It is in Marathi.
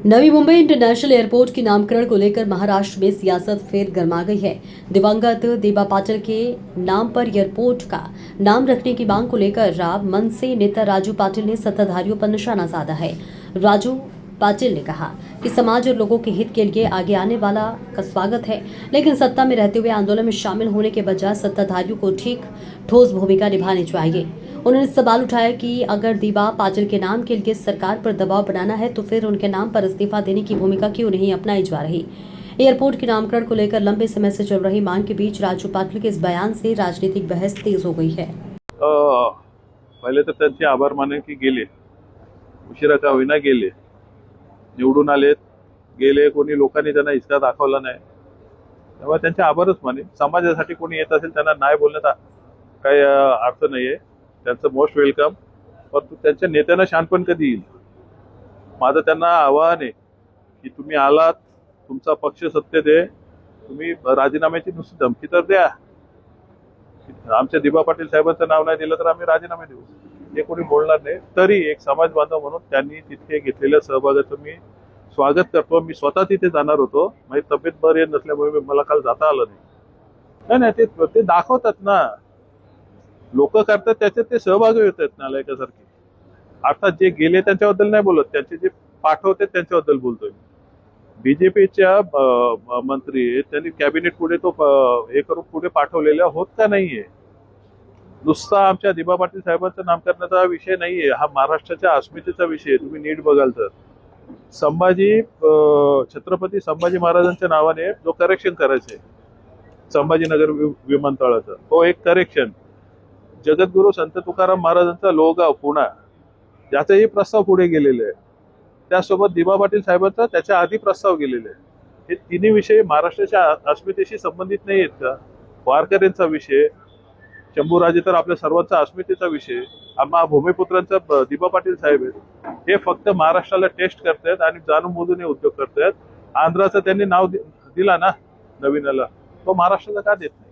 नवी मुंबई इंटरनेशनल एयरपोर्ट के नामकरण को लेकर महाराष्ट्र में सियासत फिर गर्मा गई है। दिवंगत देबा पाटिल के नाम पर एयरपोर्ट का नाम रखने की मांग को लेकर राव मनसे नेता राजू पाटिल ने सत्ताधारियों पर निशाना साधा है। राजू पाटिल ने कहा कि समाज और लोगों के हित के लिए आगे आने वाला का स्वागत है, लेकिन सत्ता में रहते हुए आंदोलन में शामिल होने के बजाय सत्ताधारियों को ठीक ठोस भूमिका निभानी चाहिए। उन्होंने सवाल उठाया कि अगर दीबा पाटिल के नाम के लिए सरकार पर दबाव बनाना है तो फिर उनके नाम पर इस्तीफा देने की भूमिका क्यों नहीं अपनाई जा रही। एयरपोर्ट के नामकरण को लेकर लंबे समय से चल रही मांग के बीच राजू पाटिल के इस बयान से राजनीतिक बहस तेज हो गई है। पहिले तर त्यांचे आभार माने की गेले, उशिरा का होईना गेले, निवडून आलेत, गेले, कोणी लोकांनी त्यांना हिसका दाखवला नाही, तेव्हा त्यांचे आभारच माने। समाजासाठी कोणी येत असेल त्यांना नाही बोलण्यात काही अर्थ नाहीये, त्यांचं मोस्ट वेलकम। परंतु त्यांच्या नेत्यांना शहाणपण कधी येईल? माझं त्यांना आवाहन आहे की तुम्ही आलात, तुमचा पक्ष सत्तेत आहे, तुम्ही राजीनाम्याची नुसती धमकी तर द्या, आमच्या दिबा पाटील साहेबांचं नाव नाही दिलं तर आम्ही राजीनामे देऊ, हे कोणी बोलणार नाही। तरी एक समाज बांधव म्हणून त्यांनी तिथे घेतलेल्या सहभागाचं मी स्वागत करतो। मी स्वतः तिथे जाणार होतो, माझी तब्येत बरी नसल्यामुळे मला काल जाता आलं नाही। नाही ते दाखवतात ना, लोक करतात त्याच्यात ते सहभागी होत आहेत नालायकासारखे। अर्थात जे गेले त्यांच्याबद्दल नाही बोलत, त्यांचे जे पाठवते त्यांच्याबद्दल बोलतोय। बीजेपीच्या मंत्री त्यांनी कॅबिनेट पुढे तो हे करून पुढे पाठवलेला होत का नाहीये? नुसता आमच्या दिबा पाटील साहेबांचं नामकरणाचा विषय नाहीये, हा महाराष्ट्राच्या अस्मितेचा विषय। तुम्ही नीट बघाल तर छत्रपती संभाजी महाराजांच्या नावाने जो करेक्शन करायचंय संभाजीनगर विमानतळाचं, तो एक करेक्शन। जगद्गुरु संत तुकाराम महाराजांचा लोहगाव पुणा, याचाही प्रस्ताव पुढे गेलेले आहे। त्यासोबत दिबा पाटील साहेबांचा त्याच्या आधी प्रस्ताव गेलेले आहे। हे तिन्ही विषय महाराष्ट्राच्या अस्मितेशी संबंधित नाही आहेत का? वारकऱ्यांचा विषय, शंभूराजे तर आपल्या सर्वांचा अस्मितेचा विषय, आम्हा भूमिपुत्रांचा दिबा पाटील साहेब आहेत। हे फक्त महाराष्ट्राला टेस्ट करतायत आणि जाणून बुजून उद्योग करतायत। आंध्राचं त्यांनी नाव दिला ना नवीनला, तो महाराष्ट्राला का देत नाही?